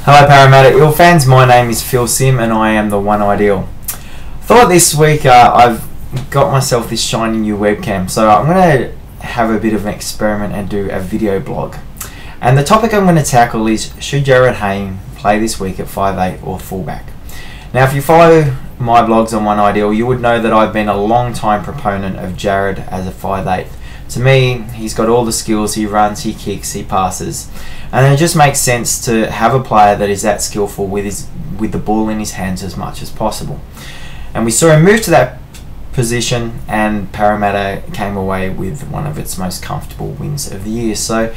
Hello Parramatta Eel fans, my name is Phil Sim and I am the One Ideal. Thought this week I've got myself this shiny new webcam, so I'm going to have a bit of an experiment and do a video blog. And the topic I'm going to tackle is, should Jarryd Hayne play this week at 5'8" or fullback? Now if you follow my blogs on One Ideal, you would know that I've been a long time proponent of Jarryd as a 5'8". To me, he's got all the skills, he runs, he kicks, he passes. And it just makes sense to have a player that is that skillful with the ball in his hands as much as possible. And we saw him move to that position and Parramatta came away with one of its most comfortable wins of the year. So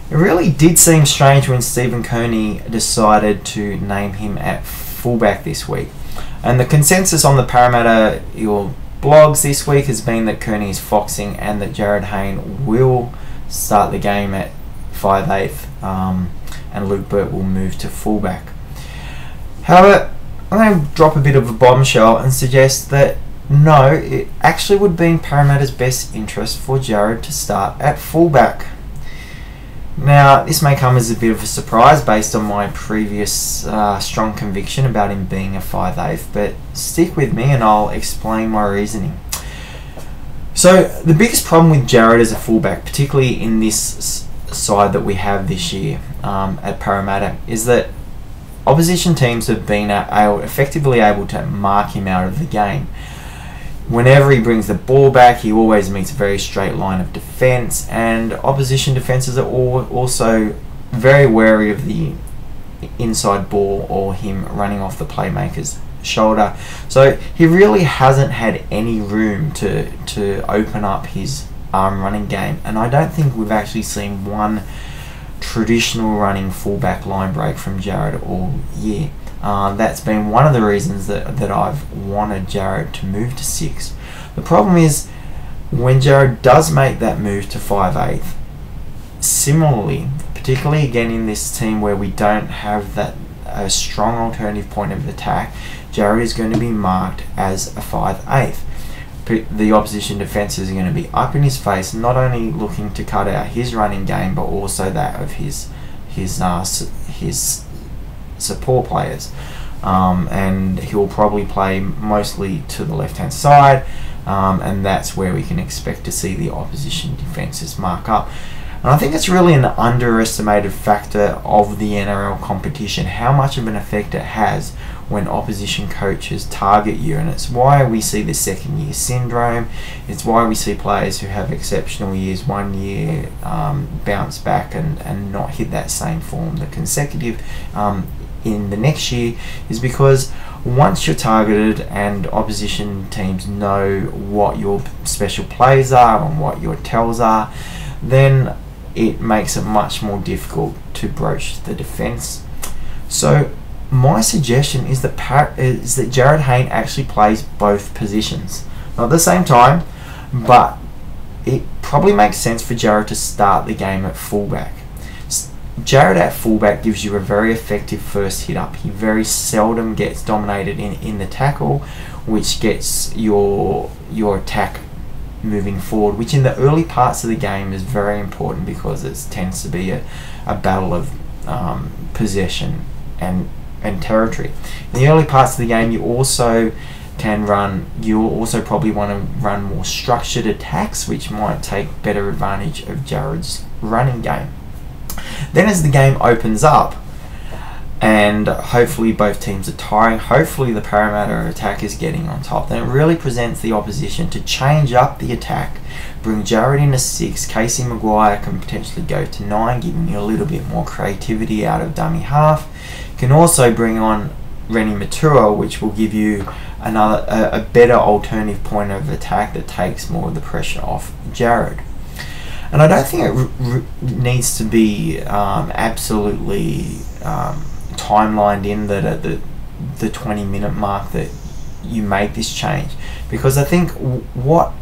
it really did seem strange when Stephen Kearney decided to name him at fullback this week. And the consensus on the Parramatta Eel blogs this week has been that Kearney is foxing and that Jarryd Hayne will start the game at 5'8", and Luke Burt will move to fullback. However, I'm going to drop a bit of a bombshell and suggest that no, it actually would be in Parramatta's best interest for Jarryd to start at fullback. Now, this may come as a bit of a surprise based on my previous strong conviction about him being a 5'8", but stick with me and I'll explain my reasoning. So, the biggest problem with Jarryd as a fullback, particularly in this side that we have this year at Parramatta, is that opposition teams have been effectively able to mark him out of the game. Whenever he brings the ball back, he always meets a very straight line of defence, and opposition defences are also very wary of the inside ball or him running off the playmaker's shoulder. So he really hasn't had any room to open up his running game, and I don't think we've actually seen one traditional running fullback line break from Jarryd all year. That's been one of the reasons that I've wanted Jarryd to move to 6. The problem is when Jarryd does make that move to 5'8", similarly, particularly again in this team where we don't have a strong alternative point of attack, Jarryd is going to be marked as a 5'8". The opposition defences are going to be up in his face, not only looking to cut out his running game, but also that of his support players, and he will probably play mostly to the left hand side, and that's where we can expect to see the opposition defences mark up. And I think it's really an underestimated factor of the NRL competition, how much of an effect it has when opposition coaches target you, and it's why we see the second year syndrome. It's why we see players who have exceptional years 1 year bounce back and not hit that same form the consecutive in the next year, is because once you're targeted and opposition teams know what your special plays are and what your tells are, then it makes it much more difficult to broach the defence. So my suggestion is that Jarryd Hayne actually plays both positions. Not at the same time, but it probably makes sense for Jarryd to start the game at fullback. Jarryd at fullback gives you a very effective first hit up. He very seldom gets dominated in the tackle, which gets your attack moving forward, which in the early parts of the game is very important because it tends to be a battle of possession and territory. In the early parts of the game, you also probably want to run more structured attacks, which might take better advantage of Jarryd's running game. Then as the game opens up and hopefully both teams are tiring, hopefully the Parramatta attack is getting on top, then it really presents the opposition to change up the attack, bring Jarryd in a 6, Casey Maguire can potentially go to 9, giving you a little bit more creativity out of dummy half. You can also bring on Rennie Matura, which will give you a better alternative point of attack that takes more of the pressure off Jarryd. And I don't think it needs to be absolutely timelined in that at the 20-minute mark that you make this change, because I think what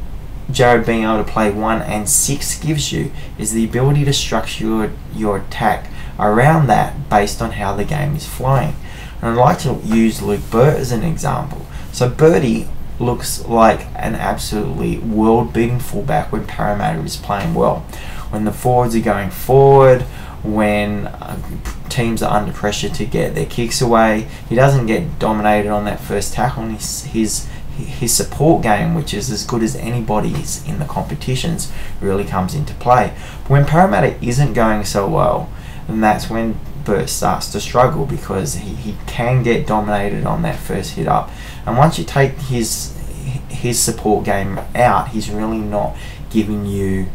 Jarryd being able to play 1 and 6 gives you is the ability to structure your attack around that based on how the game is flowing. And I'd like to use Luke Burt as an example. So Bertie looks like an absolutely world-beating fullback when Parramatta is playing well. When the forwards are going forward, when teams are under pressure to get their kicks away. He doesn't get dominated on that first tackle, and his support game, which is as good as anybody's in the competitions, really comes into play. But when Parramatta isn't going so well, then that's when Burt starts to struggle, because he can get dominated on that first hit up, and once you take his support game out, he's really not giving you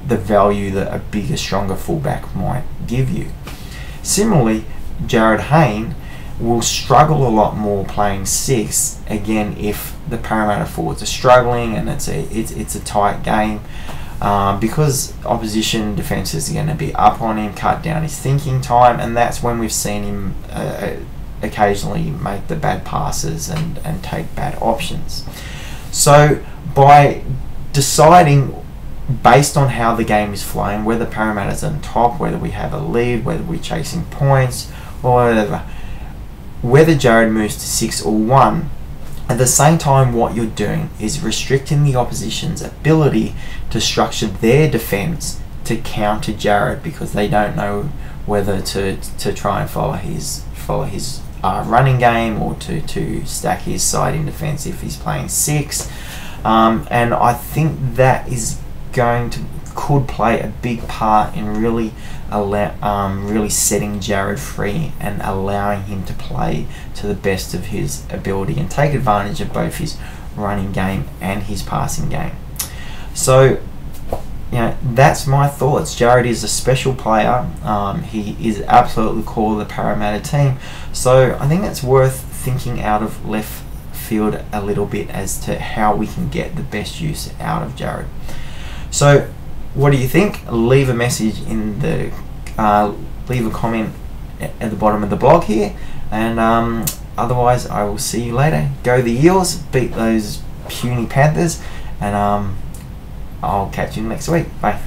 the value that a bigger, stronger fullback might give you. Similarly, Jarryd Hayne will struggle a lot more playing 6, again, if the Parramatta forwards are struggling and it's a tight game, because opposition defences are going to be up on him, cut down his thinking time, and that's when we've seen him occasionally make the bad passes and take bad options. So by deciding based on how the game is flowing, whether Parramatta's on top, whether we have a lead, whether we're chasing points, or whatever, whether Jarryd moves to 6 or 1, at the same time what you're doing is restricting the opposition's ability to structure their defence to counter Jarryd, because they don't know whether to try and follow his running game, or to stack his side in defence if he's playing 6. And I think that could play a big part in really setting Jarryd free and allowing him to play to the best of his ability and take advantage of both his running game and his passing game. So, that's my thoughts. Jarryd is a special player. He is absolutely core of the Parramatta team. So I think it's worth thinking out of left field a little bit as to how we can get the best use out of Jarryd. So what do you think? Leave a message in the leave a comment at the bottom of the blog here, and otherwise I will see you later. Go the Eels, beat those puny Panthers, and I'll catch you next week. Bye.